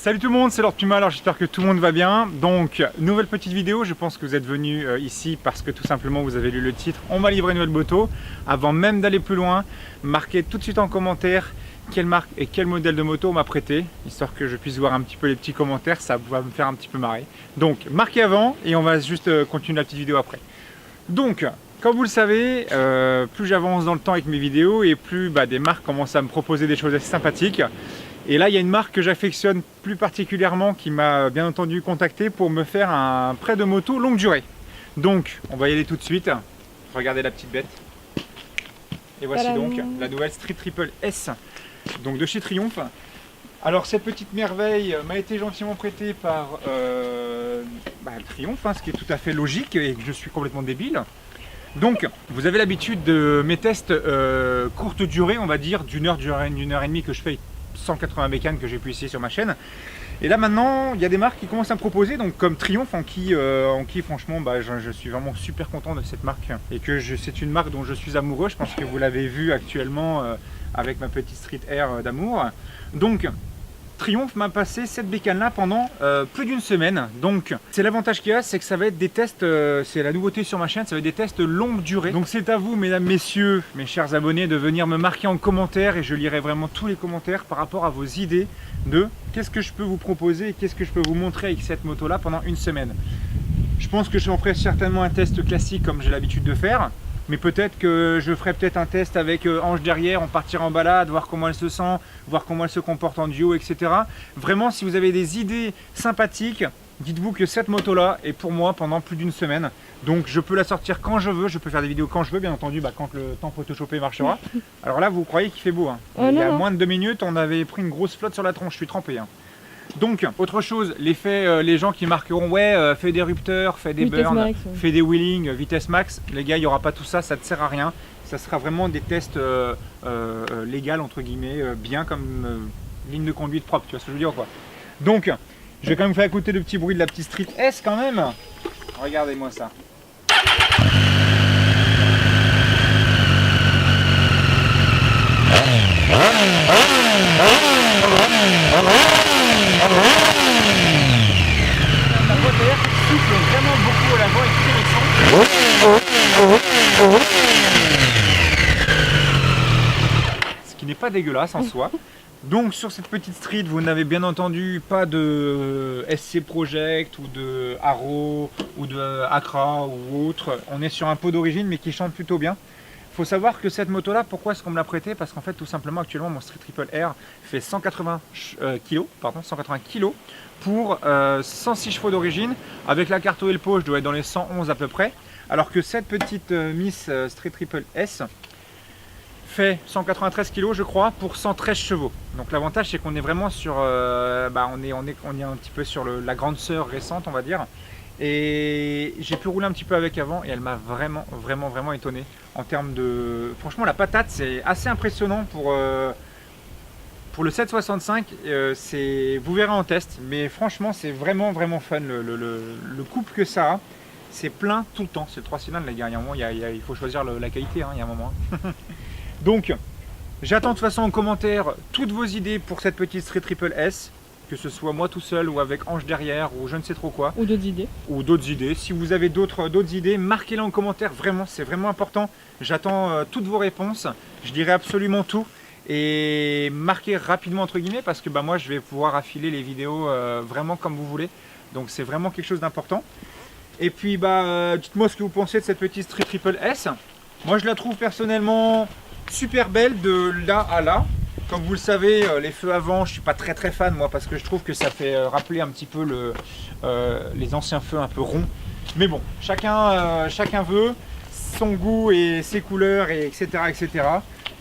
Salut tout le monde, c'est Lord Puma, alors j'espère que tout le monde va bien. Donc, nouvelle petite vidéo, je pense que vous êtes venus ici parce que tout simplement vous avez lu le titre. On m'a livré une nouvelle moto. Avant même d'aller plus loin, marquez tout de suite en commentaire quelle marque et quel modèle de moto on m'a prêté, histoire que je puisse voir un petit peu les petits commentaires, ça va me faire un petit peu marrer. Donc, marquez avant et on va juste continuer la petite vidéo après. Donc, comme vous le savez, plus j'avance dans le temps avec mes vidéos et plus des marques commencent à me proposer des choses assez sympathiques. Et là, il y a une marque que j'affectionne plus particulièrement qui m'a bien entendu contacté pour me faire un prêt de moto longue durée. Donc, on va y aller tout de suite. Regardez la petite bête. Et voici donc la nouvelle Street Triple S, donc de chez Triumph. Alors, cette petite merveille m'a été gentiment prêtée par Triumph, ce qui est tout à fait logique et je suis complètement débile. Donc, vous avez l'habitude de mes tests courte durée, on va dire, d'une heure et demie que je fais 180 bécanes que j'ai pu essayer sur ma chaîne. Et là maintenant il y a des marques qui commencent à me proposer, donc comme Triumph en qui franchement je suis vraiment super content de cette marque et que c'est une marque dont je suis amoureux. Je pense que vous l'avez vu actuellement avec ma petite Street Air d'amour. Donc Triumph m'a passé cette bécane là pendant plus d'une semaine. Donc c'est l'avantage qu'il y a, c'est que ça va être des tests, c'est la nouveauté sur ma chaîne, ça va être des tests longue durée. Donc c'est à vous mesdames, messieurs, mes chers abonnés, de venir me marquer en commentaire et je lirai vraiment tous les commentaires par rapport à vos idées de qu'est-ce que je peux vous proposer et qu'est-ce que je peux vous montrer avec cette moto là pendant une semaine. Je pense que je ferai certainement un test classique comme j'ai l'habitude de faire. Mais peut-être que je ferai un test avec Ange derrière, on partira en balade, voir comment elle se sent, voir comment elle se comporte en duo, etc. Vraiment, si vous avez des idées sympathiques, dites-vous que cette moto-là est pour moi pendant plus d'une semaine. Donc je peux la sortir quand je veux, je peux faire des vidéos quand je veux, bien entendu, quand le temps photoshopé marchera. Alors là, vous croyez qu'il fait beau, hein. Il y a moins de 2 minutes, on avait pris une grosse flotte sur la tronche, je suis trempé, hein. Donc, autre chose, les gens qui marqueront fais des rupteurs, fais des burns, fais des wheelings, vitesse max, les gars, il n'y aura pas tout ça, ça ne sert à rien. Ça sera vraiment des tests légaux, entre guillemets, bien comme ligne de conduite propre, tu vois ce que je veux dire quoi. Donc, je vais quand même faire écouter le petit bruit de la petite Street S quand même. Regardez-moi ça. La boîte d'air souffle vraiment beaucoup à l'avant et très récent. Ce qui n'est pas dégueulasse en soi. Donc sur cette petite street, vous n'avez bien entendu pas de SC Project ou de Arrow ou de Accra ou autre. On est sur un pot d'origine mais qui chante plutôt bien. Il faut savoir que cette moto là, pourquoi est-ce qu'on me l'a prêtée? Parce qu'en fait tout simplement actuellement mon Street Triple R fait 180 kg pour 106 chevaux d'origine. Avec la carte Elpo je dois être dans les 111 à peu près. Alors que cette petite Miss Street Triple S fait 193 kg je crois pour 113 chevaux. Donc l'avantage c'est qu'on est vraiment sur on est un petit peu sur la grande sœur récente on va dire. Et j'ai pu rouler un petit peu avec avant et elle m'a vraiment étonné en termes de... Franchement la patate c'est assez impressionnant pour le 765, vous verrez en test, mais franchement c'est vraiment fun le couple que ça a. C'est plein tout le temps, c'est le 3 cylindres les gars, il y a un moment, il faut choisir la qualité, hein, il y a un moment. Donc j'attends de toute façon en commentaire toutes vos idées pour cette petite Street Triple S. Que ce soit moi tout seul ou avec Ange derrière ou je ne sais trop quoi. Ou d'autres idées. Ou d'autres idées. Si vous avez d'autres idées, marquez-les en commentaire. Vraiment, c'est vraiment important. J'attends toutes vos réponses. Je dirai absolument tout. Et marquez rapidement entre guillemets parce que moi je vais pouvoir affiler les vidéos vraiment comme vous voulez. Donc c'est vraiment quelque chose d'important. Et puis dites-moi ce que vous pensez de cette petite Street Triple S. Moi je la trouve personnellement super belle de là à là. Comme vous le savez, les feux avant, je suis pas très fan moi parce que je trouve que ça fait rappeler un petit peu les anciens feux un peu ronds. Mais bon, chacun veut son goût et ses couleurs et etc.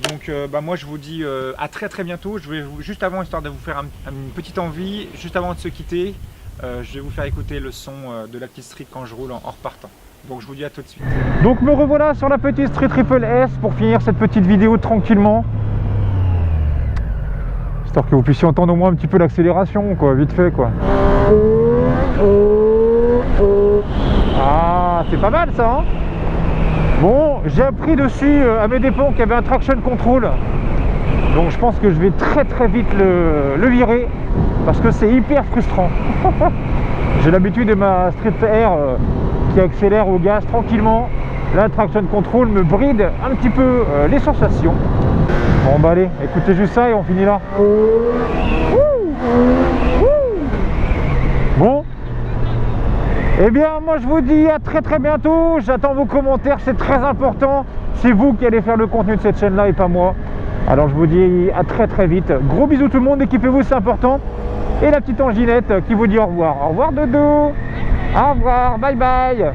Donc moi je vous dis à très bientôt. Je vais juste avant, histoire de vous faire une petite envie, juste avant de se quitter, je vais vous faire écouter le son de la petite Street quand je roule en repartant. Donc je vous dis à tout de suite. Donc me revoilà sur la petite Street Triple S pour finir cette petite vidéo tranquillement. Histoire que vous puissiez entendre au moins un petit peu l'accélération, quoi, vite fait, quoi. Ah, c'est pas mal ça, hein. Bon, j'ai appris dessus à mes dépens qu'il y avait un traction control. Donc je pense que je vais très vite le virer. parce que c'est hyper frustrant. J'ai l'habitude de ma Street Air qui accélère au gaz tranquillement. La traction control me bride un petit peu les sensations. Bon bah allez, écoutez juste ça et on finit là. Bon, eh bien moi je vous dis à très bientôt. J'attends vos commentaires, c'est très important. C'est vous qui allez faire le contenu de cette chaîne là et pas moi. Alors je vous dis à très vite. Gros bisous tout le monde, équipez-vous, c'est important. Et la petite Anginette qui vous dit au revoir. Au revoir Dodo. Au revoir, bye bye.